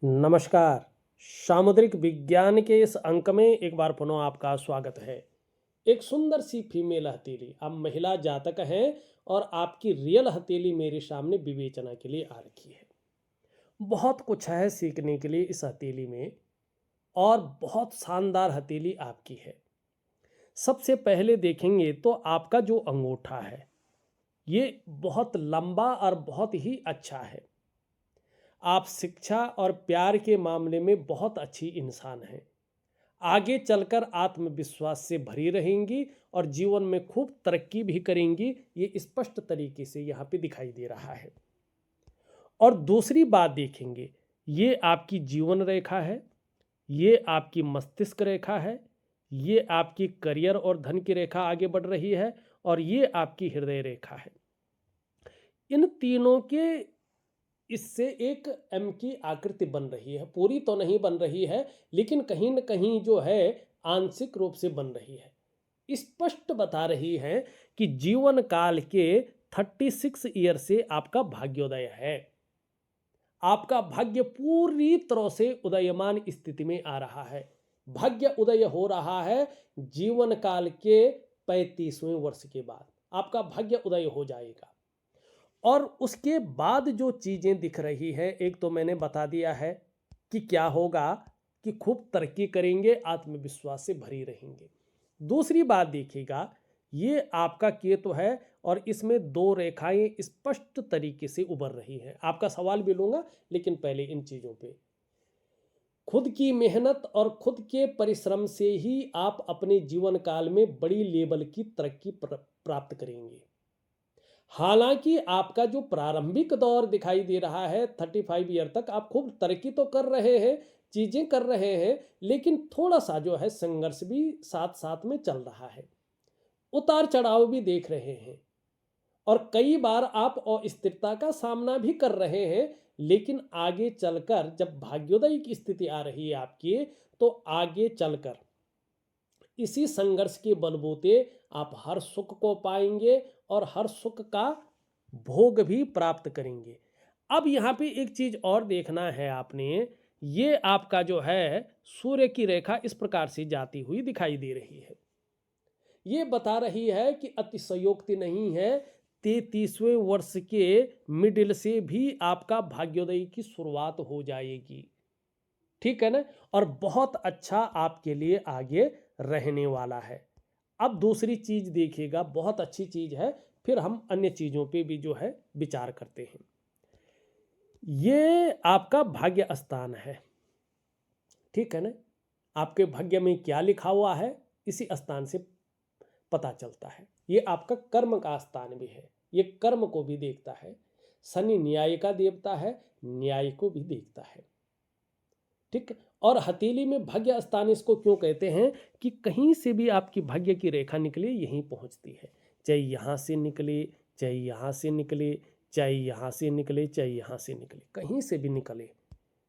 नमस्कार। सामुद्रिक विज्ञान के इस अंक में एक बार पुनः आपका स्वागत है। एक सुंदर सी फीमेल हथेली, आप महिला जातक हैं और आपकी रियल हथेली मेरे सामने विवेचना के लिए आ रखी है। बहुत कुछ है सीखने के लिए इस हथेली में और बहुत शानदार हथेली आपकी है। सबसे पहले देखेंगे तो आपका जो अंगूठा है ये बहुत लंबा और बहुत ही अच्छा है। आप शिक्षा और प्यार के मामले में बहुत अच्छी इंसान हैं। आगे चलकर आत्मविश्वास से भरी रहेंगी और जीवन में खूब तरक्की भी करेंगी, ये स्पष्ट तरीके से यहाँ पे दिखाई दे रहा है। और दूसरी बात देखेंगे, ये आपकी जीवन रेखा है, ये आपकी मस्तिष्क रेखा है, ये आपकी करियर और धन की रेखा आगे बढ़ रही है और ये आपकी हृदय रेखा है। इन तीनों के इससे एक एम की आकृति बन रही है। पूरी तो नहीं बन रही है, लेकिन कहीं न कहीं जो है आंशिक रूप से बन रही है। स्पष्ट बता रही है कि जीवन काल के 36 ईयर से आपका भाग्योदय है। आपका भाग्य पूरी तरह से उदयमान स्थिति में आ रहा है। भाग्य उदय हो रहा है जीवन काल के 35वें वर्ष के बाद आपका भाग्य उदय हो जाएगा। और उसके बाद जो चीज़ें दिख रही है, एक तो मैंने बता दिया है कि क्या होगा कि खूब तरक्की करेंगे, आत्मविश्वास से भरी रहेंगे। दूसरी बात देखिएगा, ये आपका केतु है और इसमें दो रेखाएं स्पष्ट तरीके से उभर रही हैं। आपका सवाल भी लूँगा, लेकिन पहले इन चीज़ों पे खुद की मेहनत और खुद के परिश्रम से ही आप अपने जीवन काल में बड़ी लेवल की तरक्की प्राप्त करेंगे। हालांकि आपका जो प्रारंभिक दौर दिखाई दे रहा है 35 ईयर तक आप खूब तरक्की तो कर रहे हैं, चीज़ें कर रहे हैं, लेकिन थोड़ा सा जो है संघर्ष भी साथ साथ में चल रहा है। उतार चढ़ाव भी देख रहे हैं और कई बार आप अस्थिरता का सामना भी कर रहे हैं। लेकिन आगे चलकर जब भाग्योदय की स्थिति आ रही है आपकी, तो आगे चलकर इसी संघर्ष के बलबूते आप हर सुख को पाएंगे और हर सुख का भोग भी प्राप्त करेंगे। अब यहाँ पे एक चीज और देखना है आपने, ये आपका जो है सूर्य की रेखा इस प्रकार से जाती हुई दिखाई दे रही है। ये बता रही है कि अतिशयोक्ति नहीं है, 33वें वर्ष के मिडिल से भी आपका भाग्योदय की शुरुआत हो जाएगी। ठीक है ना। और बहुत अच्छा आपके लिए आगे रहने वाला है। अब दूसरी चीज देखिएगा, बहुत अच्छी चीज है, फिर हम अन्य चीजों पे भी जो है विचार करते हैं। ये आपका भाग्य स्थान है, ठीक है ना। आपके भाग्य में क्या लिखा हुआ है इसी स्थान से पता चलता है। ये आपका कर्म का स्थान भी है, ये कर्म को भी देखता है। शनि न्याय का देवता है, न्याय को भी देखता है, ठीक। और हथेली में भाग्य स्थान इसको क्यों कहते हैं कि कहीं से भी आपकी भाग्य की रेखा निकले यहीं पहुंचती है। चाहे यहाँ से निकले, चाहे यहाँ से निकले, चाहे यहाँ से निकले, चाहे यहाँ से निकले, कहीं से भी निकले,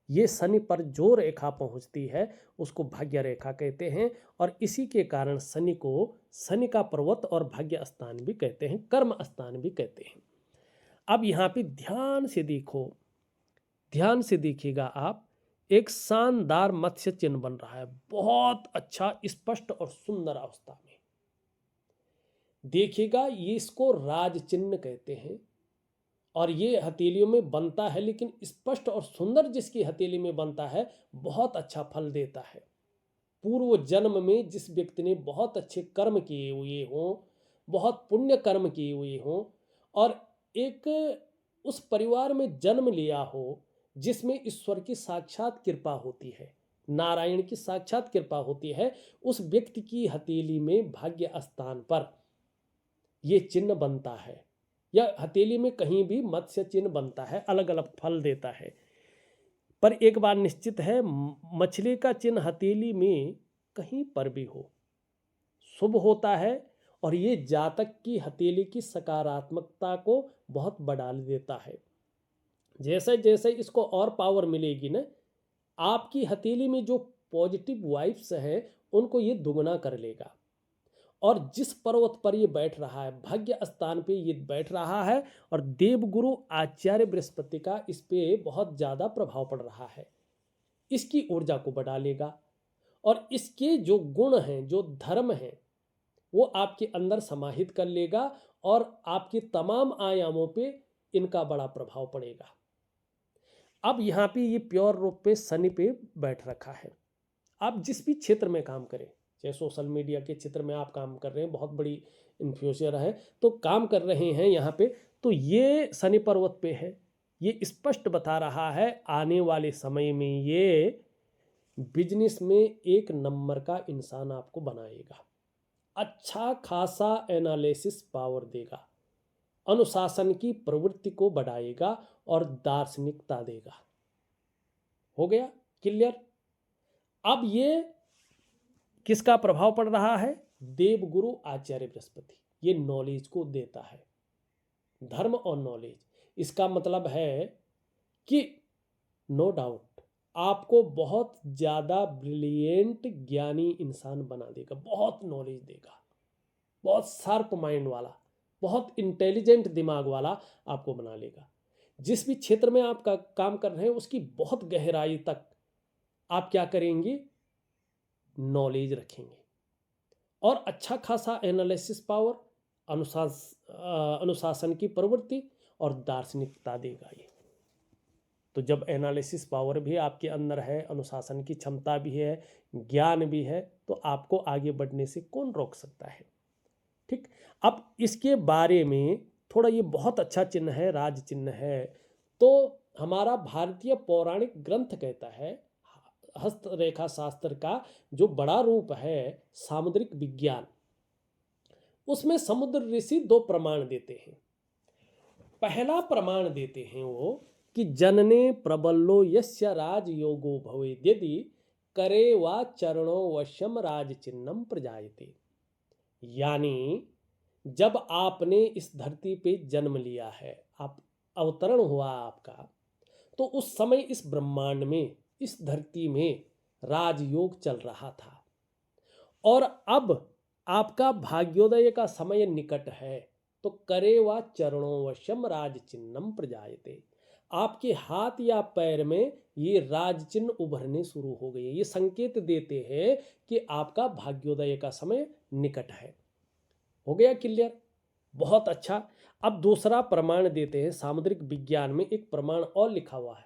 ये शनि पर जो रेखा पहुंचती है उसको भाग्य रेखा कहते हैं। और इसी के कारण शनि को शनि का पर्वत और भाग्य स्थान भी कहते हैं, कर्म स्थान भी कहते हैं। अब यहाँ पे ध्यान से देखो, ध्यान से देखिएगा आप, एक शानदार मत्स्य चिन्ह बन रहा है, बहुत अच्छा स्पष्ट और सुंदर अवस्था में। देखिएगा, ये इसको राज चिन्ह कहते हैं और ये हथेलियों में बनता है, लेकिन स्पष्ट और सुंदर जिसकी हथेली में बनता है बहुत अच्छा फल देता है। पूर्व जन्म में जिस व्यक्ति ने बहुत अच्छे कर्म किए हुए हों, बहुत पुण्य कर्म किए हुए हों और एक उस परिवार में जन्म लिया हो जिसमें ईश्वर की साक्षात कृपा होती है, नारायण की साक्षात कृपा होती है, उस व्यक्ति की हथेली में भाग्य स्थान पर यह चिन्ह बनता है या हथेली में कहीं भी मत्स्य चिन्ह बनता है, अलग अलग फल देता है। पर एक बात निश्चित है, मछली का चिन्ह हथेली में कहीं पर भी हो शुभ होता है और ये जातक की हथेली की सकारात्मकता को बहुत बढ़ा देता है। जैसे जैसे इसको और पावर मिलेगी ना, आपकी हथेली में जो पॉजिटिव वाइब्स हैं उनको ये दुगना कर लेगा। और जिस पर्वत पर ये बैठ रहा है, भाग्य स्थान पे ये बैठ रहा है और देवगुरु आचार्य बृहस्पति का इस पे बहुत ज़्यादा प्रभाव पड़ रहा है। इसकी ऊर्जा को बढ़ा लेगा और इसके जो गुण हैं, जो धर्म हैं, वो आपके अंदर समाहित कर लेगा और आपके तमाम आयामों पे इनका बड़ा प्रभाव पड़ेगा। अब यहाँ पे ये प्योर रूप पे शनि पे बैठ रखा है। आप जिस भी क्षेत्र में काम करें, चाहे सोशल मीडिया के क्षेत्र में आप काम कर रहे हैं, बहुत बड़ी इन्फ्लुएंसर है तो काम कर रहे हैं यहाँ पे, तो ये शनि पर्वत पे है। ये स्पष्ट बता रहा है आने वाले समय में ये बिजनेस में एक नंबर का इंसान आपको बनाएगा, अच्छा खासा एनालिसिस पावर देगा, अनुशासन की प्रवृत्ति को बढ़ाएगा और दार्शनिकता देगा। हो गया क्लियर? अब ये किसका प्रभाव पड़ रहा है? देवगुरु आचार्य बृहस्पति, ये नॉलेज को देता है, धर्म और नॉलेज। इसका मतलब है कि नो डाउट आपको बहुत ज़्यादा ब्रिलियंट ज्ञानी इंसान बना देगा, बहुत नॉलेज देगा, बहुत शार्प माइंड वाला, बहुत इंटेलिजेंट दिमाग वाला आपको बना लेगा। जिस भी क्षेत्र में आप काम कर रहे हैं उसकी बहुत गहराई तक आप क्या करेंगे? नॉलेज रखेंगे और अच्छा खासा एनालिसिस पावर, अनुशासन की प्रवृत्ति और दार्शनिकता देगा ये। तो जब एनालिसिस पावर भी आपके अंदर है, अनुशासन की क्षमता भी है, ज्ञान भी है, तो आपको आगे बढ़ने से कौन रोक सकता है? ठीक। अब इसके बारे में थोड़ा, ये बहुत अच्छा चिन्ह है, राज चिन्ह है। तो हमारा भारतीय पौराणिक ग्रंथ कहता है, हस्तरेखा शास्त्र का जो बड़ा रूप है सामुद्रिक विज्ञान, उसमें समुद्र ऋषि दो प्रमाण देते हैं। पहला प्रमाण देते हैं वो कि जनने प्रबल्लो यस्य राज योगो भवेद् यदि करे वा चरणों वश्यम राज चिन्हम प्रजायते। यानी जब आपने इस धरती पे जन्म लिया है, आप अवतरण हुआ आपका, तो उस समय इस ब्रह्मांड में, इस धरती में राजयोग चल रहा था और अब आपका भाग्योदय का समय निकट है, तो करे वा चरणों वशम राज चिन्हम प्रजायते। आपके हाथ या पैर में ये राज चिन्ह उभरने शुरू हो गए। ये संकेत देते हैं कि आपका भाग्योदय का समय निकट है। हो गया क्लियर? बहुत अच्छा। अब दूसरा प्रमाण देते हैं। सामुद्रिक विज्ञान में एक प्रमाण और लिखा हुआ है।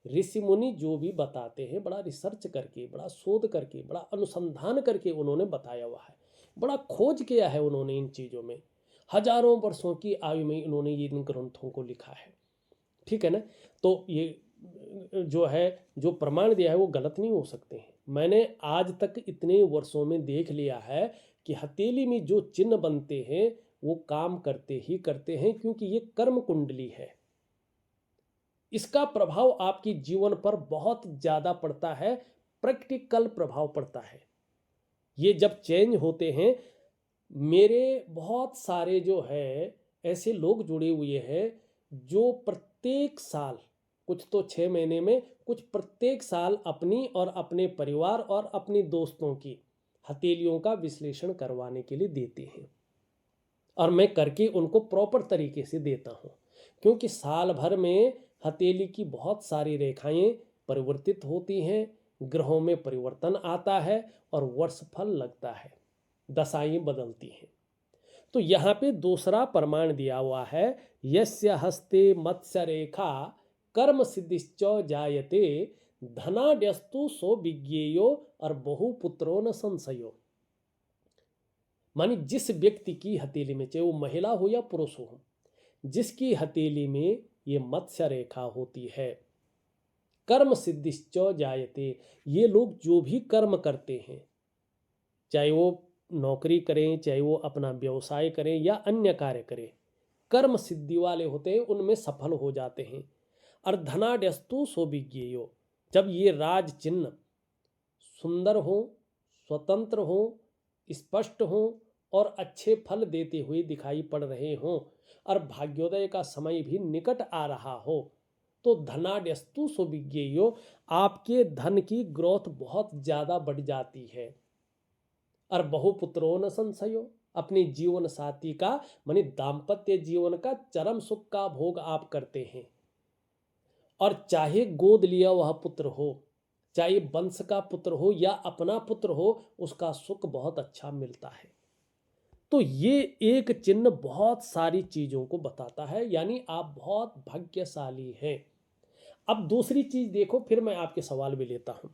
ऋषि मुनि जो भी बताते हैं, बड़ा रिसर्च करके, बड़ा शोध करके, बड़ा अनुसंधान करके उन्होंने बताया हुआ है, बड़ा खोज किया है उन्होंने इन चीज़ों में। हजारों वर्षों की आयु में इन्होंने ये इन ग्रंथों को लिखा है। ठीक है ना? तो ये जो है, जो प्रमाण दिया है वो गलत नहीं हो सकते हैं। मैंने आज तक इतने वर्षों में देख लिया है कि हथेली में जो चिन्ह बनते हैं वो काम करते ही करते हैं, क्योंकि ये कर्म कुंडली है। इसका प्रभाव आपके जीवन पर बहुत ज़्यादा पड़ता है, प्रैक्टिकल प्रभाव पड़ता है। ये जब चेंज होते हैं, मेरे बहुत सारे जो है ऐसे लोग जुड़े हुए हैं जो प्रत्येक साल, कुछ तो 6 महीने में, कुछ प्रत्येक साल अपनी और अपने परिवार और अपने दोस्तों की हथेलियों का विश्लेषण करवाने के लिए देते हैं और मैं करके उनको प्रॉपर तरीके से देता हूँ, क्योंकि साल भर में हथेली की बहुत सारी रेखाएं परिवर्तित होती हैं, ग्रहों में परिवर्तन आता है और वर्षफल लगता है, दशाएं बदलती हैं। तो यहाँ पे दूसरा प्रमाण दिया हुआ है, यस्य हस्ते मत्स्य रेखा कर्म सिद्धिश्च जायते धनाड्यस्तु सो विज्ञेयो और बहुपुत्रो न संशयो। मानी जिस व्यक्ति की हथेली में, चाहे वो महिला हो या पुरुष हो, जिसकी हथेली में ये मत्स्य रेखा होती है, कर्म सिद्धिश्च जायते, ये लोग जो भी कर्म करते हैं, चाहे वो नौकरी करें, चाहे वो अपना व्यवसाय करें या अन्य कार्य करें, कर्म सिद्धि वाले होते हैं, उनमें सफल हो जाते हैं। और धनाड्यस्तु सो विज्ञेयो, जब ये राज चिन्ह सुंदर हो, स्वतंत्र हो, स्पष्ट हो और अच्छे फल देते हुए दिखाई पड़ रहे हों और भाग्योदय का समय भी निकट आ रहा हो, तो धनाड्यस्तु सो विज्ञेयो, आपके धन की ग्रोथ बहुत ज़्यादा बढ़ जाती है। और बहुपुत्रो न संशयो, अपने जीवन साथी का, माने दाम्पत्य जीवन का चरम सुख का भोग आप करते हैं। और चाहे गोद लिया वह पुत्र हो, चाहे वंश का पुत्र हो या अपना पुत्र हो, उसका सुख बहुत अच्छा मिलता है। तो ये एक चिन्ह बहुत सारी चीजों को बताता है, यानी आप बहुत भाग्यशाली हैं। अब दूसरी चीज देखो, फिर मैं आपके सवाल भी लेता हूं,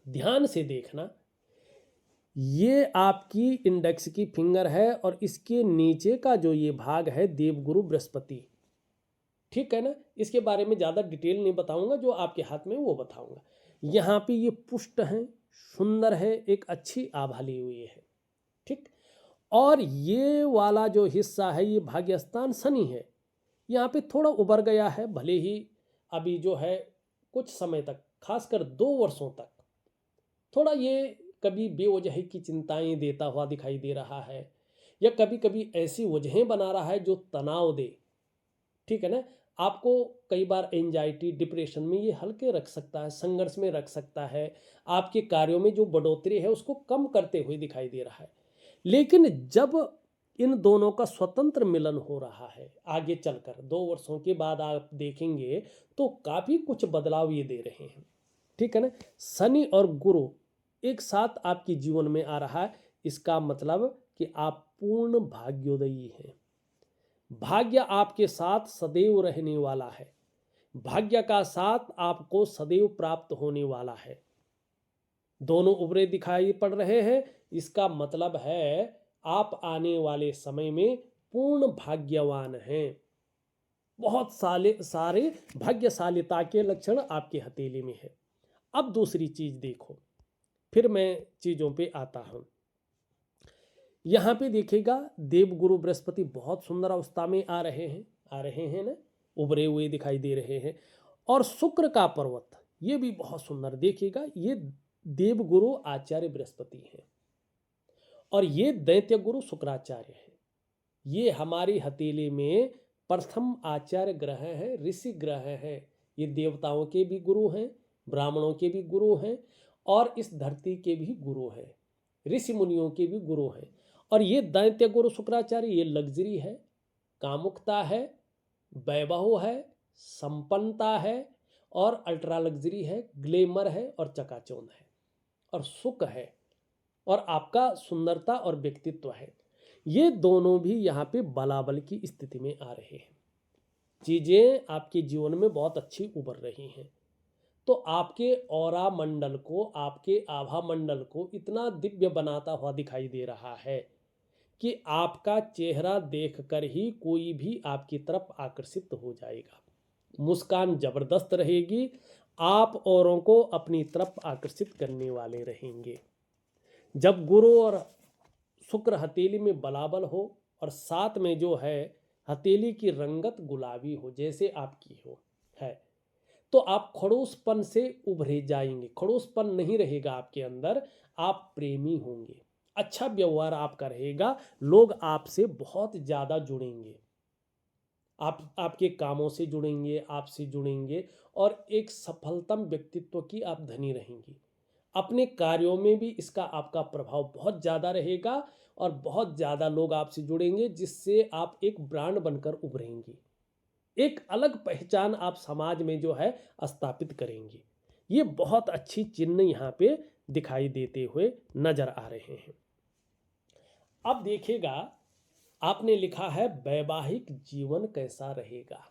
ध्यान से देखना। ये आपकी इंडेक्स की फिंगर है और इसके नीचे का जो ये भाग है देवगुरु बृहस्पति, ठीक है ना। इसके बारे में ज़्यादा डिटेल नहीं बताऊंगा, जो आपके हाथ में वो बताऊंगा। यहाँ पे ये पुष्ट है, सुंदर है, एक अच्छी आभा ली हुई है, ठीक। और ये वाला जो हिस्सा है ये भाग्यस्थान शनि है, यहाँ पे थोड़ा उबर गया है, भले ही अभी जो है कुछ समय तक, खासकर 2 वर्षों तक थोड़ा ये कभी बेवजह की चिंताएं देता हुआ दिखाई दे रहा है, या कभी कभी ऐसी वजहें बना रहा है जो तनाव दे, ठीक है ना। आपको कई बार एंजाइटी, डिप्रेशन में ये हल्के रख सकता है, संघर्ष में रख सकता है, आपके कार्यों में जो बढ़ोतरी है उसको कम करते हुए दिखाई दे रहा है। लेकिन जब इन दोनों का स्वतंत्र मिलन हो रहा है आगे चलकर 2 वर्षों के बाद आप देखेंगे तो काफी कुछ बदलाव ये दे रहे हैं, ठीक है ना। शनि और गुरु एक साथ आपके जीवन में आ रहा है, इसका मतलब कि आप पूर्ण भाग्योदयी हैं। भाग्य आपके साथ सदैव रहने वाला है, भाग्य का साथ आपको सदैव प्राप्त होने वाला है। दोनों उभरे दिखाई पड़ रहे हैं, इसका मतलब है आप आने वाले समय में पूर्ण भाग्यवान हैं। बहुत सारे सारे भाग्यशालिता के लक्षण आपके हथेली में है। अब दूसरी चीज देखो, फिर मैं चीजों पे आता हूं। यहाँ पे देखिएगा देवगुरु बृहस्पति बहुत सुंदर अवस्था में आ रहे हैं ना, उभरे हुए दिखाई दे रहे हैं। और शुक्र का पर्वत ये भी बहुत सुंदर, देखिएगा ये देवगुरु आचार्य बृहस्पति हैं और ये दैत्य गुरु शुक्राचार्य है। ये हमारी हथेली में प्रथम आचार्य ग्रह है, ऋषि ग्रह है। ये देवताओं के भी गुरु हैं, ब्राह्मणों के भी गुरु हैं और इस धरती के भी गुरु हैं, ऋषि मुनियों के भी गुरु हैं। और ये दैत्य गुरु शुक्राचार्य ये लग्जरी है, कामुकता है, वैभव है, संपन्नता है और अल्ट्रा लग्जरी है, ग्लैमर है और चकाचौंध है और सुख है और आपका सुंदरता और व्यक्तित्व है। ये दोनों भी यहाँ पे बलाबल की स्थिति में आ रहे हैं। चीजें आपके जीवन में बहुत अच्छी उभर रही हैं। तो आपके ऑरा मंडल को, आपके आभा मंडल को इतना दिव्य बनाता हुआ दिखाई दे रहा है कि आपका चेहरा देखकर ही कोई भी आपकी तरफ आकर्षित हो जाएगा। मुस्कान जबरदस्त रहेगी, आप औरों को अपनी तरफ आकर्षित करने वाले रहेंगे। जब गुरु और शुक्र हथेली में बलाबल हो और साथ में जो है हथेली की रंगत गुलाबी हो जैसे आपकी हो है, तो आप खड़ूसपन से उभरे जाएंगे, खड़ूसपन नहीं रहेगा आपके अंदर, आप प्रेमी होंगे, अच्छा व्यवहार आपका रहेगा, लोग आपसे बहुत ज़्यादा जुड़ेंगे, आप आपके कामों से जुड़ेंगे, आपसे जुड़ेंगे और एक सफलतम व्यक्तित्व की आप धनी रहेंगी। अपने कार्यों में भी इसका आपका प्रभाव बहुत ज़्यादा रहेगा और बहुत ज़्यादा लोग आपसे जुड़ेंगे, जिससे आप एक ब्रांड बनकर उभरेंगी, एक अलग पहचान आप समाज में जो है स्थापित करेंगी। ये बहुत अच्छी चिन्ह यहाँ पे दिखाई देते हुए नजर आ रहे हैं। अब देखिएगा, आपने लिखा है वैवाहिक जीवन कैसा रहेगा,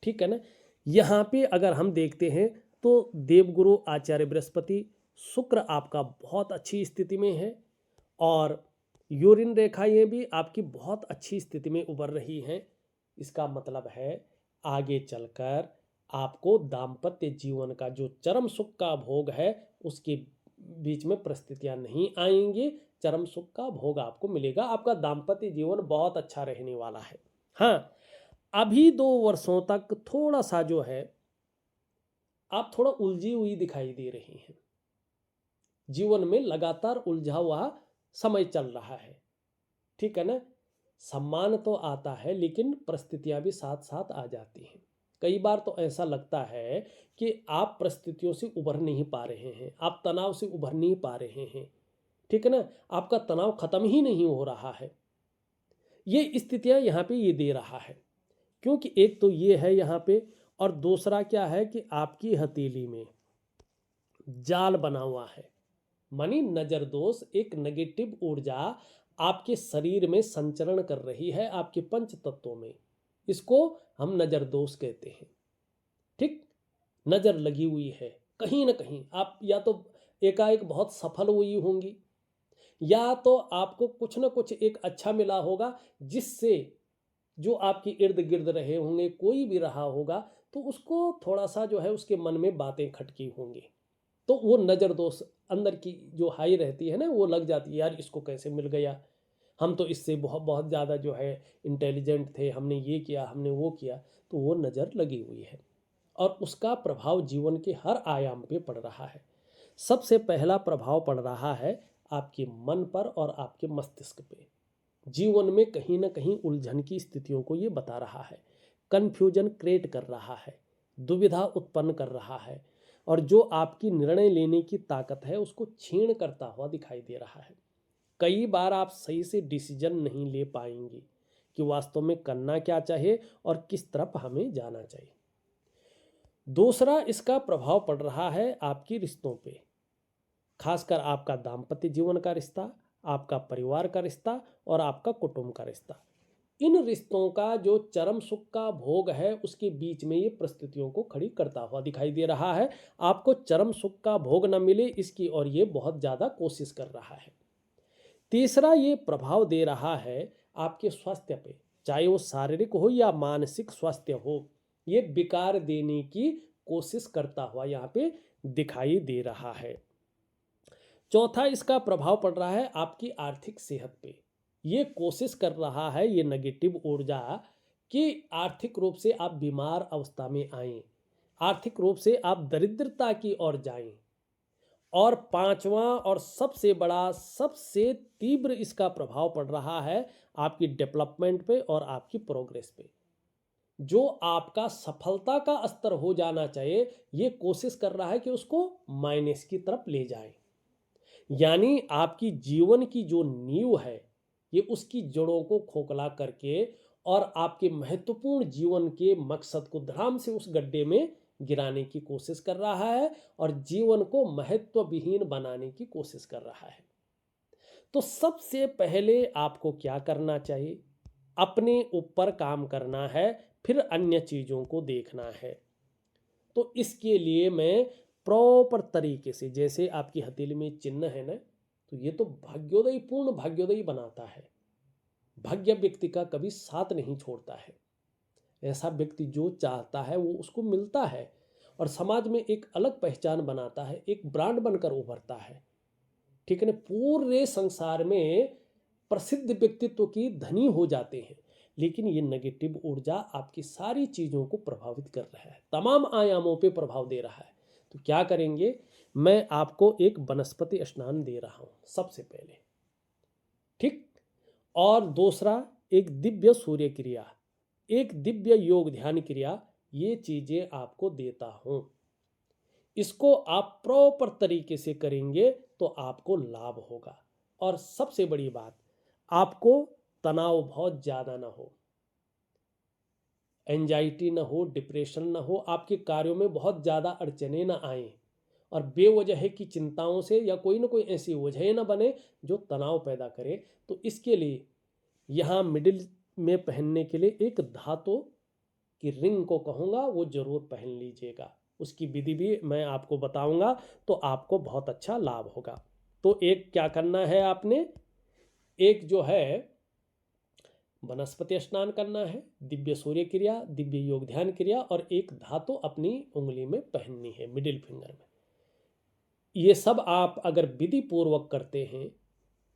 ठीक है ना। यहाँ पे अगर हम देखते हैं तो देवगुरु आचार्य बृहस्पति शुक्र आपका बहुत अच्छी स्थिति में है और यूरिन रेखाएं भी आपकी बहुत अच्छी स्थिति में उभर रही हैं। इसका मतलब है आगे चलकर आपको दाम्पत्य जीवन का जो चरम सुख का भोग है उसके बीच में परिस्थितियां नहीं आएंगी, चरम सुख का भोग आपको मिलेगा, आपका दाम्पत्य जीवन बहुत अच्छा रहने वाला है। हाँ, अभी 2 वर्षों तक थोड़ा सा जो है आप थोड़ा उलझी हुई दिखाई दे रही हैं, जीवन में लगातार उलझा हुआ समय चल रहा है, ठीक है ना। सम्मान तो आता है लेकिन परिस्थितियां भी साथ साथ आ जाती हैं। कई बार तो ऐसा लगता है कि आप परिस्थितियों से उभर नहीं पा रहे हैं, आप तनाव से उभर नहीं पा रहे हैं, ठीक है ना, आपका तनाव खत्म ही नहीं हो रहा है। ये स्थितियां यहाँ पे ये दे रहा है, क्योंकि एक तो ये है यहाँ पे और दूसरा क्या है कि आपकी हथेली में जाल बना हुआ है। मानी नजर दोष एक नेगेटिव ऊर्जा आपके शरीर में संचरण कर रही है, आपके पंच तत्वों में। इसको हम नजर दोष कहते हैं। ठीक, नजर लगी हुई है कहीं ना कहीं। आप या तो एकाएक बहुत सफल हुई होंगी, या तो आपको कुछ ना कुछ एक अच्छा मिला होगा, जिससे जो आपके इर्द गिर्द रहे होंगे, कोई भी रहा होगा, तो उसको थोड़ा सा जो है उसके मन में बातें खटकी होंगी, तो वो नज़र दोष अंदर की जो हाई रहती है ना, वो लग जाती है, यार इसको कैसे मिल गया, हम तो इससे बहुत बहुत ज़्यादा जो है इंटेलिजेंट थे, हमने ये किया, हमने वो किया। तो वो नज़र लगी हुई है और उसका प्रभाव जीवन के हर आयाम पे पड़ रहा है। सबसे पहला प्रभाव पड़ रहा है आपके मन पर और आपके मस्तिष्क पे। जीवन में कहीं ना कहीं उलझन की स्थितियों को ये बता रहा है, कन्फ्यूजन क्रिएट कर रहा है, दुविधा उत्पन्न कर रहा है, और जो आपकी निर्णय लेने की ताकत है उसको छीण करता हुआ दिखाई दे रहा है। कई बार आप सही से डिसीजन नहीं ले पाएंगे कि वास्तव में करना क्या चाहिए और किस तरफ हमें जाना चाहिए। दूसरा इसका प्रभाव पड़ रहा है आपकी रिश्तों पे, खासकर आपका दाम्पत्य जीवन का रिश्ता, आपका परिवार का रिश्ता और आपका कुटुंब का रिश्ता। इन रिश्तों का जो चरम सुख का भोग है, उसके बीच में ये परिस्थितियों को खड़ी करता हुआ दिखाई दे रहा है। आपको चरम सुख का भोग न मिले, इसकी और ये बहुत ज़्यादा कोशिश कर रहा है। तीसरा ये प्रभाव दे रहा है आपके स्वास्थ्य पे, चाहे वो शारीरिक हो या मानसिक स्वास्थ्य हो, ये विकार देने की कोशिश करता हुआ यहाँ पे दिखाई दे रहा है। चौथा इसका प्रभाव पड़ रहा है आपकी आर्थिक सेहत पे। ये कोशिश कर रहा है, ये नेगेटिव ऊर्जा, कि आर्थिक रूप से आप बीमार अवस्था में आएं, आर्थिक रूप से आप दरिद्रता की ओर जाएं। और पांचवा और सबसे बड़ा, सबसे तीव्र इसका प्रभाव पड़ रहा है आपकी डेवलपमेंट पे और आपकी प्रोग्रेस पे। जो आपका सफलता का स्तर हो जाना चाहिए, ये कोशिश कर रहा है कि उसको माइनस की तरफ ले जाए। यानी आपकी जीवन की जो नींव है, ये उसकी जड़ों को खोखला करके और आपके महत्वपूर्ण जीवन के मकसद को धड़ाम से उस गड्ढे में गिराने की कोशिश कर रहा है और जीवन को महत्व विहीन बनाने की कोशिश कर रहा है। तो सबसे पहले आपको क्या करना चाहिए? अपने ऊपर काम करना है, फिर अन्य चीज़ों को देखना है। तो इसके लिए मैं प्रॉपर तरीके से, जैसे आपकी हथेली में चिन्ह है ना, तो ये तो भाग्योदय, पूर्ण भाग्योदय बनाता है। भाग्य व्यक्ति का कभी साथ नहीं छोड़ता है। ऐसा व्यक्ति जो चाहता है वो उसको मिलता है और समाज में एक अलग पहचान बनाता है, एक ब्रांड बनकर उभरता है। ठीक है ना, पूरे संसार में प्रसिद्ध व्यक्तित्व की धनी हो जाते हैं। लेकिन ये नेगेटिव ऊर्जा आपकी सारी चीज़ों को प्रभावित कर रहा है, तमाम आयामों पे प्रभाव दे रहा है। तो क्या करेंगे, मैं आपको एक वनस्पति स्नान दे रहा हूँ सबसे पहले, ठीक। और दूसरा एक दिव्य सूर्य क्रिया, एक दिव्य योग ध्यान क्रिया, ये चीज़ें आपको देता हूँ। इसको आप प्रॉपर तरीके से करेंगे तो आपको लाभ होगा। और सबसे बड़ी बात, आपको तनाव बहुत ज़्यादा ना हो, एंजाइटी ना हो, डिप्रेशन ना हो, आपके कार्यों में बहुत ज़्यादा अड़चने ना आए और बेवजह की चिंताओं से या कोई ना कोई ऐसी वजह ना बने जो तनाव पैदा करे। तो इसके लिए यहाँ मिडिल में पहनने के लिए एक धातु की रिंग को कहूँगा, वो ज़रूर पहन लीजिएगा। उसकी विधि भी मैं आपको बताऊंगा, तो आपको बहुत अच्छा लाभ होगा। तो एक क्या करना है आपने, एक जो है वनस्पति स्नान करना है, दिव्य सूर्य क्रिया, दिव्य योग ध्यान क्रिया, और एक धातु अपनी उंगली में पहननी है, मिडिल फिंगर में। ये सब आप अगर विधि पूर्वक करते हैं,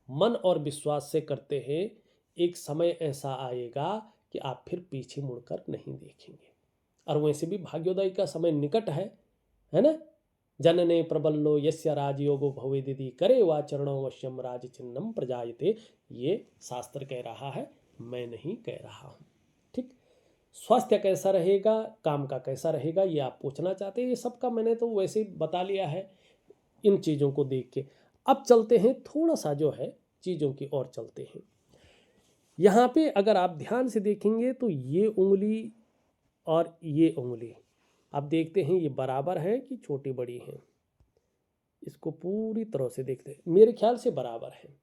मन और विश्वास से करते हैं, एक समय ऐसा आएगा कि आप फिर पीछे मुड़कर नहीं देखेंगे। और वैसे भी भाग्योदय का समय निकट है ना। जनने प्रबल्लो यस्य राजयोगो भवेदिति करे वाचरणो वश्यम राज चिन्हम प्रजायते, ये शास्त्र कह रहा है, मैं नहीं कह रहा हूँ, ठीक। स्वास्थ्य कैसा रहेगा, काम का कैसा रहेगा, ये आप पूछना चाहते हैं, ये सबका मैंने तो वैसे ही बता लिया है इन चीज़ों को देख के। अब चलते हैं थोड़ा सा जो है चीज़ों की ओर चलते हैं। यहाँ पे अगर आप ध्यान से देखेंगे तो ये उंगली और ये उंगली आप देखते हैं, ये बराबर हैं कि छोटी बड़ी हैं। इसको पूरी तरह से देखते हैं, मेरे ख्याल से बराबर है।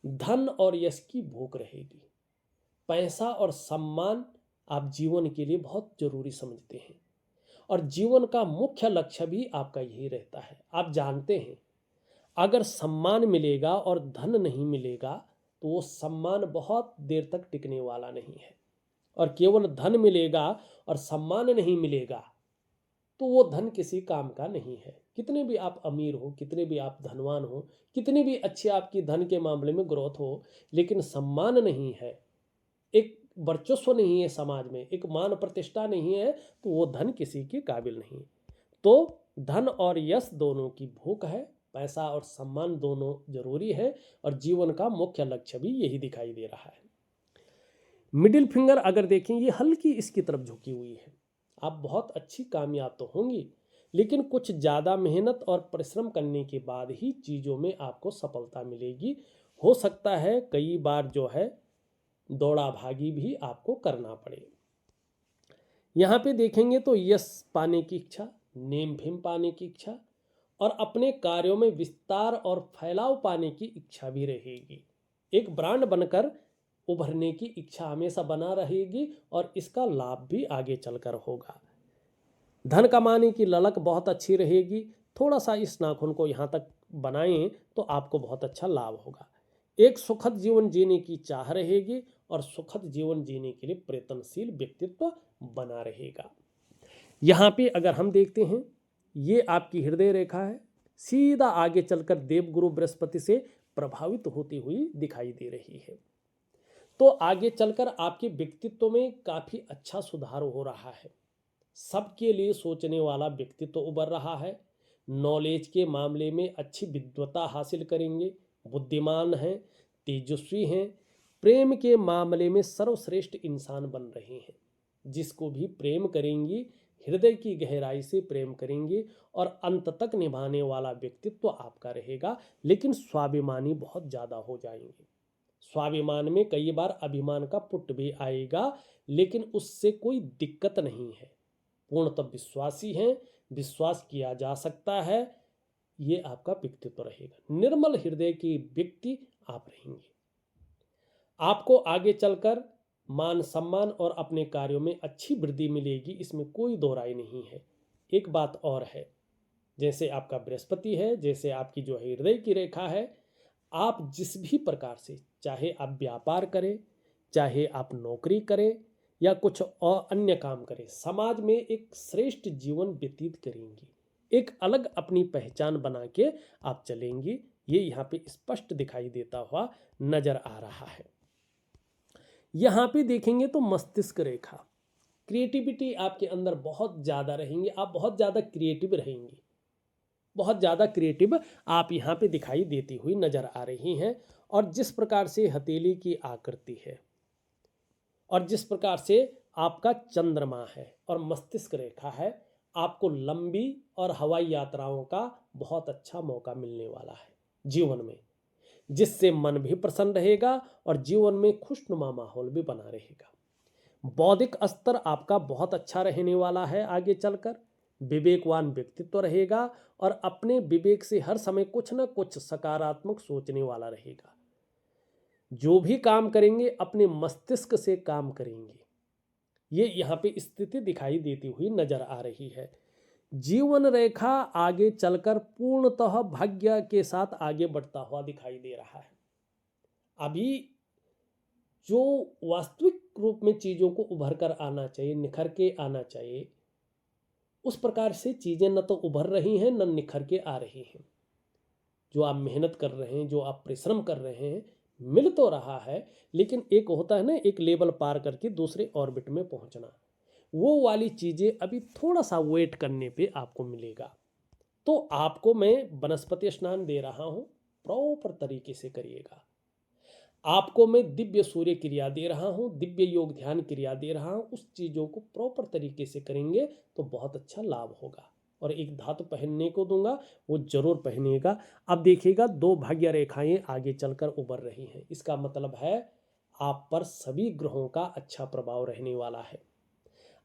धन और यश की भूख रहेगी। पैसा और सम्मान आप जीवन के लिए बहुत जरूरी समझते हैं और जीवन का मुख्य लक्ष्य भी आपका यही रहता है। आप जानते हैं अगर सम्मान मिलेगा और धन नहीं मिलेगा तो वो सम्मान बहुत देर तक टिकने वाला नहीं है, और केवल धन मिलेगा और सम्मान नहीं मिलेगा तो वो धन किसी काम का नहीं है। कितने भी आप अमीर हो, कितने भी आप धनवान हो, कितनी भी अच्छी आपकी धन के मामले में ग्रोथ हो, लेकिन सम्मान नहीं है, एक वर्चस्व नहीं है समाज में, एक मान प्रतिष्ठा नहीं है, तो वो धन किसी के काबिल नहीं। तो धन और यश दोनों की भूख है, पैसा और सम्मान दोनों जरूरी है, और जीवन का मुख्य लक्ष्य भी यही दिखाई दे रहा है। मिडिल फिंगर अगर देखें, ये हल्की इसकी तरफ झुकी हुई है। आप बहुत अच्छी कामयाब तो होंगी, लेकिन कुछ ज़्यादा मेहनत और परिश्रम करने के बाद ही चीज़ों में आपको सफलता मिलेगी। हो सकता है कई बार जो है दौड़ा भागी भी आपको करना पड़े। यहाँ पे देखेंगे तो यश पाने की इच्छा, नेम फेम पाने की इच्छा और अपने कार्यों में विस्तार और फैलाव पाने की इच्छा भी रहेगी। एक ब्रांड बनकर उभरने की इच्छा हमेशा बना रहेगी और इसका लाभ भी आगे चलकर होगा। धन कमाने की ललक बहुत अच्छी रहेगी। थोड़ा सा इस नाखून को यहाँ तक बनाएं तो आपको बहुत अच्छा लाभ होगा। एक सुखद जीवन जीने की चाह रहेगी और सुखद जीवन जीने के लिए प्रयत्नशील व्यक्तित्व बना रहेगा। यहाँ पे अगर हम देखते हैं, ये आपकी हृदय रेखा है, सीधा आगे चलकर देवगुरु बृहस्पति से प्रभावित होती हुई दिखाई दे रही है। तो आगे चलकर आपके व्यक्तित्व में काफी अच्छा सुधार हो रहा है। सबके लिए सोचने वाला व्यक्तित्व उभर रहा है। नॉलेज के मामले में अच्छी विद्वता हासिल करेंगे, बुद्धिमान हैं, तेजस्वी हैं। प्रेम के मामले में सर्वश्रेष्ठ इंसान बन रहे हैं। जिसको भी प्रेम करेंगी हृदय की गहराई से प्रेम करेंगे और अंत तक निभाने वाला व्यक्तित्व आपका रहेगा। लेकिन स्वाभिमानी बहुत ज़्यादा हो जाएंगे। स्वाभिमान में कई बार अभिमान का पुट भी आएगा, लेकिन उससे कोई दिक्कत नहीं है। पूर्णतः विश्वासी हैं, विश्वास किया जा सकता है, ये आपका व्यक्तित्व रहेगा। निर्मल हृदय के व्यक्ति आप रहेंगे। आपको आगे चलकर मान सम्मान और अपने कार्यों में अच्छी वृद्धि मिलेगी, इसमें कोई दो राय नहीं है। एक बात और है, जैसे आपका बृहस्पति है, जैसे आपकी जो है हृदय की रेखा है, आप जिस भी प्रकार से, चाहे आप व्यापार करें, चाहे आप नौकरी करें या कुछ और अन्य काम करें, समाज में एक श्रेष्ठ जीवन व्यतीत करेंगी। एक अलग अपनी पहचान बना के आप चलेंगी। ये यहाँ पे स्पष्ट दिखाई देता हुआ नजर आ रहा है। यहाँ पे देखेंगे तो मस्तिष्क रेखा, क्रिएटिविटी आपके अंदर बहुत ज़्यादा रहेंगी। आप बहुत ज़्यादा क्रिएटिव रहेंगी, बहुत ज़्यादा क्रिएटिव आप यहाँ पे दिखाई देती हुई नजर आ रही हैं। और जिस प्रकार से हथेली की आकृति है और जिस प्रकार से आपका चंद्रमा है और मस्तिष्क रेखा है, आपको लंबी और हवाई यात्राओं का बहुत अच्छा मौका मिलने वाला है जीवन में, जिससे मन भी प्रसन्न रहेगा और जीवन में खुशनुमा माहौल भी बना रहेगा। बौद्धिक स्तर आपका बहुत अच्छा रहने वाला है। आगे चलकर विवेकवान व्यक्तित्व रहेगा और अपने विवेक से हर समय कुछ न कुछ सकारात्मक सोचने वाला रहेगा। जो भी काम करेंगे अपने मस्तिष्क से काम करेंगे। ये यहाँ पे स्थिति दिखाई देती हुई नजर आ रही है। जीवन रेखा आगे चलकर पूर्णतः भाग्य के साथ आगे बढ़ता हुआ दिखाई दे रहा है। अभी जो वास्तविक रूप में चीजों को उभर कर आना चाहिए, निखर के आना चाहिए, उस प्रकार से चीजें न तो उभर रही हैं न निखर के आ रही हैं। जो आप मेहनत कर रहे हैं, जो आप परिश्रम कर रहे हैं, मिल तो रहा है, लेकिन एक होता है ना, एक लेवल पार करके दूसरे ऑर्बिट में पहुंचना, वो वाली चीजें अभी थोड़ा सा वेट करने पे आपको मिलेगा। तो आपको मैं वनस्पति स्नान दे रहा हूं, प्रॉपर तरीके से करिएगा। आपको मैं दिव्य सूर्य क्रिया दे रहा हूं, दिव्य योग ध्यान क्रिया दे रहा हूं। उस चीजों को प्रॉपर तरीके से करेंगे तो बहुत अच्छा लाभ होगा। और एक धातु पहनने को दूंगा, वो जरूर पहनिएगा। अब देखिएगा, दो भाग्य रेखाएं आगे चलकर उभर रही हैं। इसका मतलब है आप पर सभी ग्रहों का अच्छा प्रभाव रहने वाला है।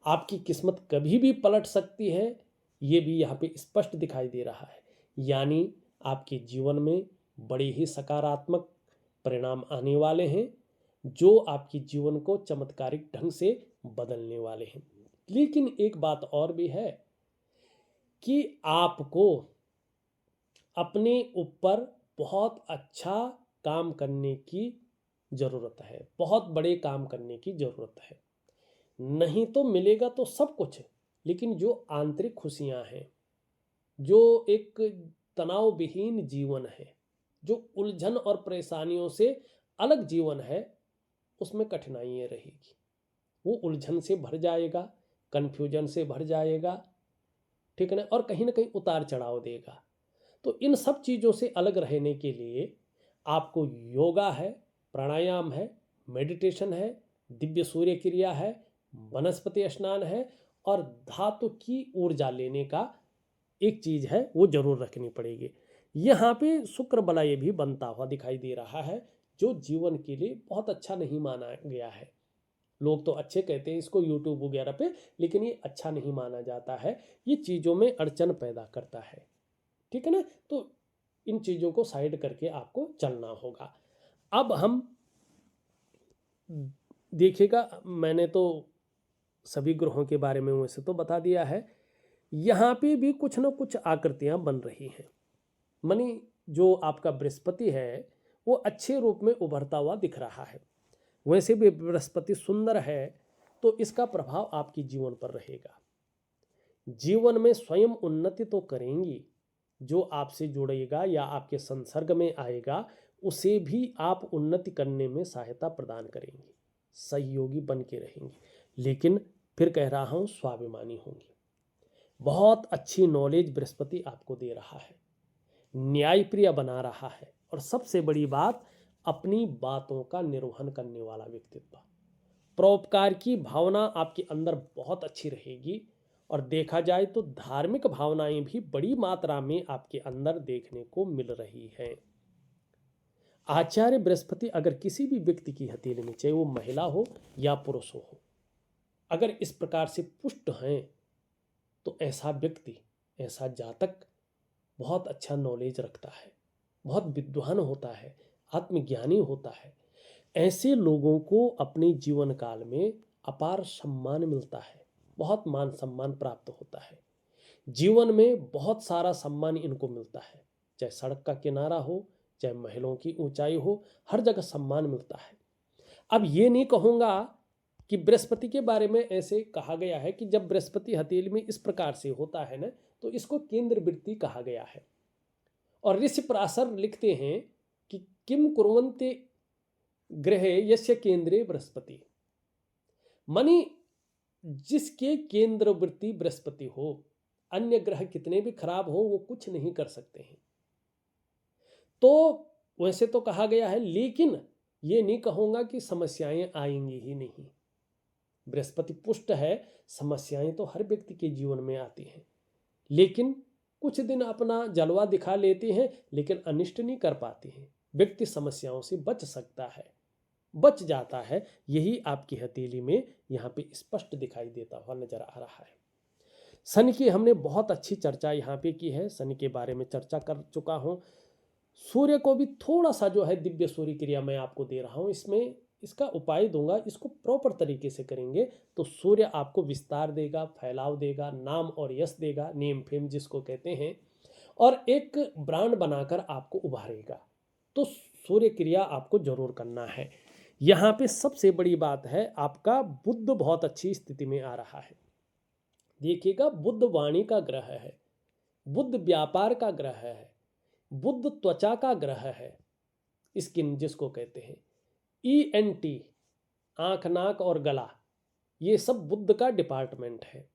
आपकी किस्मत कभी भी पलट सकती है, ये भी यहाँ पे स्पष्ट दिखाई दे रहा है। यानी आपके जीवन में बड़े ही सकारात्मक परिणाम आने वाले हैं, जो आपके जीवन को चमत्कारिक ढंग से बदलने वाले हैं। लेकिन एक बात और भी है कि आपको अपने ऊपर बहुत अच्छा काम करने की ज़रूरत है, बहुत बड़े काम करने की ज़रूरत है। नहीं तो मिलेगा तो सब कुछ, लेकिन जो आंतरिक खुशियां हैं, जो एक तनाव विहीन जीवन है, जो उलझन और परेशानियों से अलग जीवन है, उसमें कठिनाइयाँ रहेगी। वो उलझन से भर जाएगा, कन्फ्यूजन से भर जाएगा, ठीक है ना, और कहीं ना कहीं उतार चढ़ाव देगा। तो इन सब चीज़ों से अलग रहने के लिए आपको योगा है, प्राणायाम है, मेडिटेशन है, दिव्य सूर्य क्रिया है, वनस्पति स्नान है, और धातु की ऊर्जा लेने का एक चीज़ है, वो जरूर रखनी पड़ेगी। यहाँ पे शुक्र बलय भी बनता हुआ दिखाई दे रहा है, जो जीवन के लिए बहुत अच्छा नहीं माना गया है। लोग तो अच्छे कहते हैं इसको यूट्यूब वगैरह पे, लेकिन ये अच्छा नहीं माना जाता है, ये चीज़ों में अड़चन पैदा करता है, ठीक है ना। तो इन चीज़ों को साइड करके आपको चलना होगा। अब हम देखिएगा, मैंने तो सभी ग्रहों के बारे में वैसे तो बता दिया है, यहाँ पे भी कुछ ना कुछ आकृतियाँ बन रही हैं। मनी जो आपका बृहस्पति है वो अच्छे रूप में उभरता हुआ दिख रहा है। वैसे भी बृहस्पति सुंदर है, तो इसका प्रभाव आपके जीवन पर रहेगा। जीवन में स्वयं उन्नति तो करेंगी, जो आपसे जुड़ेगा या आपके संसर्ग में आएगा उसे भी आप उन्नति करने में सहायता प्रदान करेंगी, सहयोगी बन के रहेंगी। लेकिन फिर कह रहा हूँ, स्वाभिमानी होंगी। बहुत अच्छी नॉलेज बृहस्पति आपको दे रहा है, न्यायप्रिय बना रहा है, और सबसे बड़ी बात, अपनी बातों का निर्वहन करने वाला व्यक्तित्व। परोपकार की भावना आपके अंदर बहुत अच्छी रहेगी, और देखा जाए तो धार्मिक भावनाएं भी बड़ी मात्रा में आपके अंदर देखने को मिल रही हैं। आचार्य बृहस्पति अगर किसी भी व्यक्ति की हथेली में, चाहे वो महिला हो या पुरुष हो, अगर इस प्रकार से पुष्ट हैं, तो ऐसा व्यक्ति, ऐसा जातक बहुत अच्छा नॉलेज रखता है, बहुत विद्वान होता है, आत्मज्ञानी होता है। ऐसे लोगों को अपने जीवन काल में अपार सम्मान मिलता है, बहुत मान सम्मान प्राप्त होता है। जीवन में बहुत सारा सम्मान इनको मिलता है, चाहे सड़क का किनारा हो, चाहे महलों की ऊंचाई हो, हर जगह सम्मान मिलता है। अब ये नहीं कहूँगा कि बृहस्पति के बारे में ऐसे कहा गया है कि जब बृहस्पति हथेली में इस प्रकार से होता है ना, तो इसको केंद्र वृत्ति कहा गया है। और ऋषि पराशर लिखते हैं कि किम कुर्वन्ते ग्रहे यस्य केंद्रे बृहस्पति, मानी जिसके केंद्र वृत्ति बृहस्पति हो, अन्य ग्रह कितने भी खराब हो वो कुछ नहीं कर सकते हैं। तो वैसे तो कहा गया है, लेकिन ये नहीं कहूंगा कि समस्याएं आएंगी ही नहीं। बृहस्पति पुष्ट है, समस्याएं तो हर व्यक्ति के जीवन में आती हैं, लेकिन कुछ दिन अपना जलवा दिखा लेती हैं, लेकिन अनिष्ट नहीं कर पाती हैं। व्यक्ति समस्याओं से बच सकता है, बच जाता है। यही आपकी हथेली में यहाँ पे स्पष्ट दिखाई देता हुआ नजर आ रहा है। शनि की हमने बहुत अच्छी चर्चा यहाँ पे की है, शनि के बारे में चर्चा कर चुका हूँ। सूर्य को भी थोड़ा सा जो है दिव्य सूर्य क्रिया मैं आपको दे रहा हूँ, इसमें इसका उपाय दूंगा। इसको प्रॉपर तरीके से करेंगे तो सूर्य आपको विस्तार देगा, फैलाव देगा, नाम और यश देगा, नेम फेम जिसको कहते हैं, और एक ब्रांड बनाकर आपको उभारेगा। तो सूर्य क्रिया आपको जरूर करना है। यहाँ पे सबसे बड़ी बात है, आपका बुध बहुत अच्छी स्थिति में आ रहा है। देखिएगा, बुध वाणी का ग्रह है, बुध व्यापार का ग्रह है, बुध त्वचा का ग्रह है, स्किन जिसको कहते हैं, ENT आंख, नाक और गला, ये सब बुध का डिपार्टमेंट है।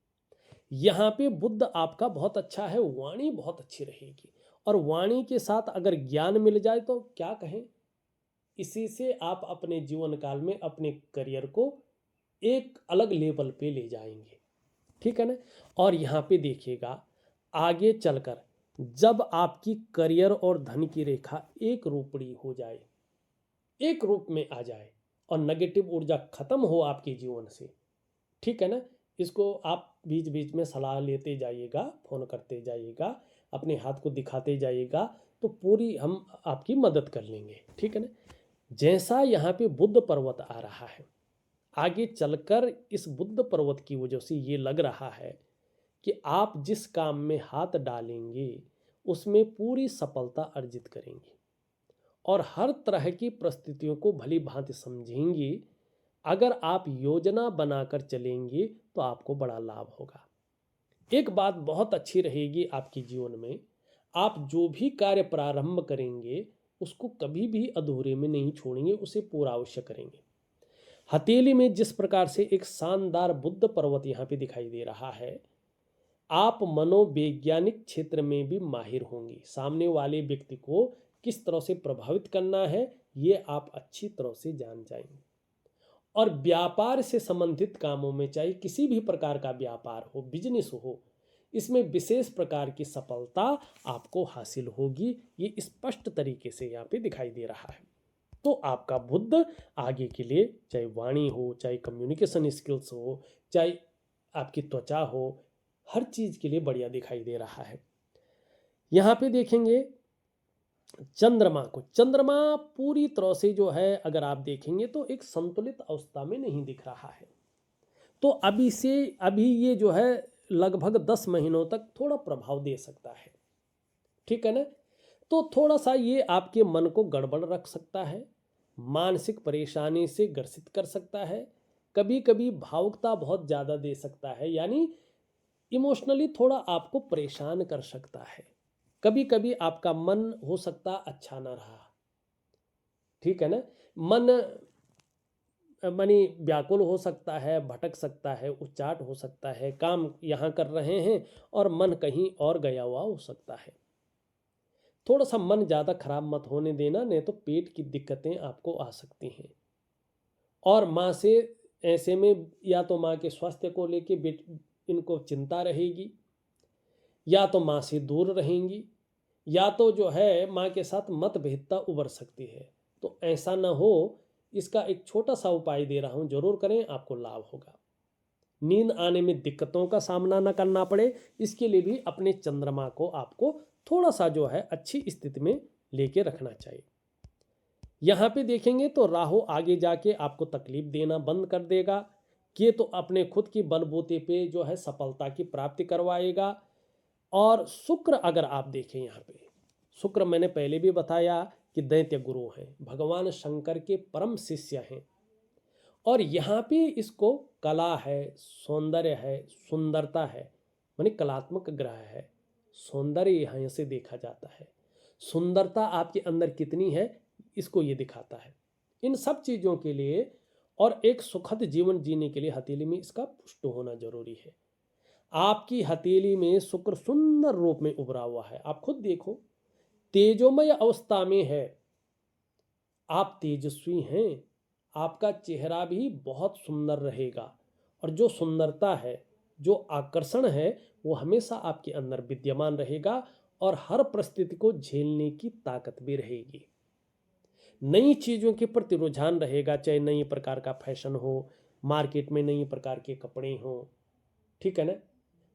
यहाँ पे बुध आपका बहुत अच्छा है, वाणी बहुत अच्छी रहेगी, और वाणी के साथ अगर ज्ञान मिल जाए तो क्या कहें। इसी से आप अपने जीवन काल में अपने करियर को एक अलग लेवल पे ले जाएंगे, ठीक है ना। और यहाँ पे देखिएगा, आगे चलकर जब आपकी करियर और धन की रेखा एक रूपड़ी हो जाए, एक रूप में आ जाए, और नेगेटिव ऊर्जा खत्म हो आपके जीवन से, ठीक है ना, इसको आप बीच बीच में सलाह लेते जाइएगा, फ़ोन करते जाइएगा, अपने हाथ को दिखाते जाइएगा, तो पूरी हम आपकी मदद कर लेंगे, ठीक है ना। जैसा यहाँ पे बुद्ध पर्वत आ रहा है, आगे चलकर इस बुद्ध पर्वत की वजह से ये लग रहा है कि आप जिस काम में हाथ डालेंगे उसमें पूरी सफलता अर्जित करेंगे और हर तरह की परिस्थितियों को भली भांति समझेंगे। अगर आप योजना बनाकर चलेंगे तो आपको बड़ा लाभ होगा। एक बात बहुत अच्छी रहेगी आपके जीवन में, आप जो भी कार्य प्रारंभ करेंगे उसको कभी भी अधूरे में नहीं छोड़ेंगे, उसे पूरा अवश्य करेंगे। हथेली में जिस प्रकार से एक शानदार बुद्ध पर्वत यहाँ पे दिखाई दे रहा है, आप मनोवैज्ञानिक क्षेत्र में भी माहिर होंगे। सामने वाले व्यक्ति को किस तरह से प्रभावित करना है ये आप अच्छी तरह से जान जाएंगे। और व्यापार से संबंधित कामों में, चाहे किसी भी प्रकार का व्यापार हो, बिजनेस हो, इसमें विशेष प्रकार की सफलता आपको हासिल होगी। ये स्पष्ट तरीके से यहाँ पे दिखाई दे रहा है। तो आपका बुद्ध आगे के लिए, चाहे वाणी हो, चाहे कम्युनिकेशन स्किल्स हो, चाहे आपकी त्वचा हो, हर चीज के लिए बढ़िया दिखाई दे रहा है। यहाँ पे देखेंगे चंद्रमा को, चंद्रमा पूरी तरह से जो है अगर आप देखेंगे तो एक संतुलित अवस्था में नहीं दिख रहा है। तो अभी ये जो है लगभग 10 महीनों तक थोड़ा प्रभाव दे सकता है, ठीक है ना। तो थोड़ा सा ये आपके मन को गड़बड़ रख सकता है, मानसिक परेशानी से ग्रसित कर सकता है, कभी कभी भावुकता बहुत ज़्यादा दे सकता है, यानी इमोशनली थोड़ा आपको परेशान कर सकता है। कभी कभी आपका मन हो सकता अच्छा ना रहा, ठीक है ना। मन मानी व्याकुल हो सकता है, भटक सकता है, उचाट हो सकता है, काम यहाँ कर रहे हैं और मन कहीं और गया हुआ हो सकता है। थोड़ा सा मन ज़्यादा खराब मत होने देना, नहीं तो पेट की दिक्कतें आपको आ सकती हैं। और माँ से ऐसे में या तो माँ के स्वास्थ्य को लेके इनको चिंता रहेगी, या तो माँ से दूर रहेंगी, या तो जो है माँ के साथ मतभेदता उभर सकती है। तो ऐसा ना हो, इसका एक छोटा सा उपाय दे रहा हूँ, जरूर करें, आपको लाभ होगा। नींद आने में दिक्कतों का सामना न करना पड़े, इसके लिए भी अपने चंद्रमा को आपको थोड़ा सा जो है अच्छी स्थिति में लेके रखना चाहिए। यहाँ पे देखेंगे तो राहु आगे जाके आपको तकलीफ देना बंद कर देगा। केतु अपने खुद की बलबूते पे जो है सफलता की प्राप्ति करवाएगा। और शुक्र अगर आप देखें, यहाँ पे शुक्र मैंने पहले भी बताया कि दैत्य गुरु हैं, भगवान शंकर के परम शिष्य हैं। और यहाँ पे इसको कला है, सौंदर्य है, सुंदरता है, मानी कलात्मक ग्रह है। सौंदर्य यहाँ से देखा जाता है, सुंदरता आपके अंदर कितनी है इसको ये दिखाता है। इन सब चीज़ों के लिए और एक सुखद जीवन जीने के लिए हथेली में इसका पुष्ट होना जरूरी है। आपकी हथेली में शुक्र सुंदर रूप में उभरा हुआ है, आप खुद देखो, तेजोमय अवस्था में है, आप तेजस्वी हैं, आपका चेहरा भी बहुत सुंदर रहेगा। और जो सुंदरता है, जो आकर्षण है, वो हमेशा आपके अंदर विद्यमान रहेगा और हर परिस्थिति को झेलने की ताकत भी रहेगी। नई चीज़ों के प्रति रुझान रहेगा, चाहे नई प्रकार का फैशन हो, मार्केट में नई प्रकार के कपड़े हों, ठीक है ना।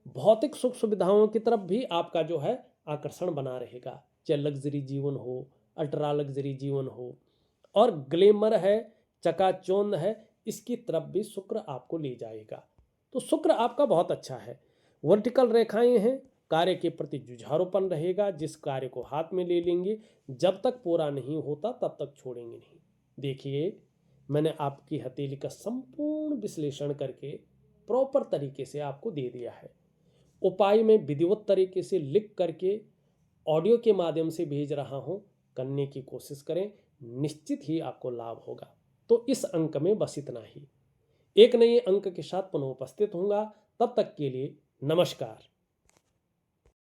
भौतिक सुख सुविधाओं की तरफ भी आपका जो है आकर्षण बना रहेगा, चाहे लग्जरी जीवन हो, अल्ट्रा लग्जरी जीवन हो, और ग्लैमर है, चकाचौंध है, इसकी तरफ भी शुक्र आपको ले जाएगा। तो शुक्र आपका बहुत अच्छा है। वर्टिकल रेखाएं हैं, कार्य के प्रति जुझारूपन रहेगा, जिस कार्य को हाथ में ले लेंगे जब तक पूरा नहीं होता तब तक छोड़ेंगे नहीं। देखिए, मैंने आपकी हथेली का संपूर्ण विश्लेषण करके प्रॉपर तरीके से आपको दे दिया है। उपाय में विधिवत तरीके से लिख करके ऑडियो के माध्यम से भेज रहा हूं, करने की कोशिश करें, निश्चित ही आपको लाभ होगा। तो इस अंक में बस इतना ही। एक नए अंक के साथ पुनः उपस्थित होऊंगा, तब तक के लिए नमस्कार।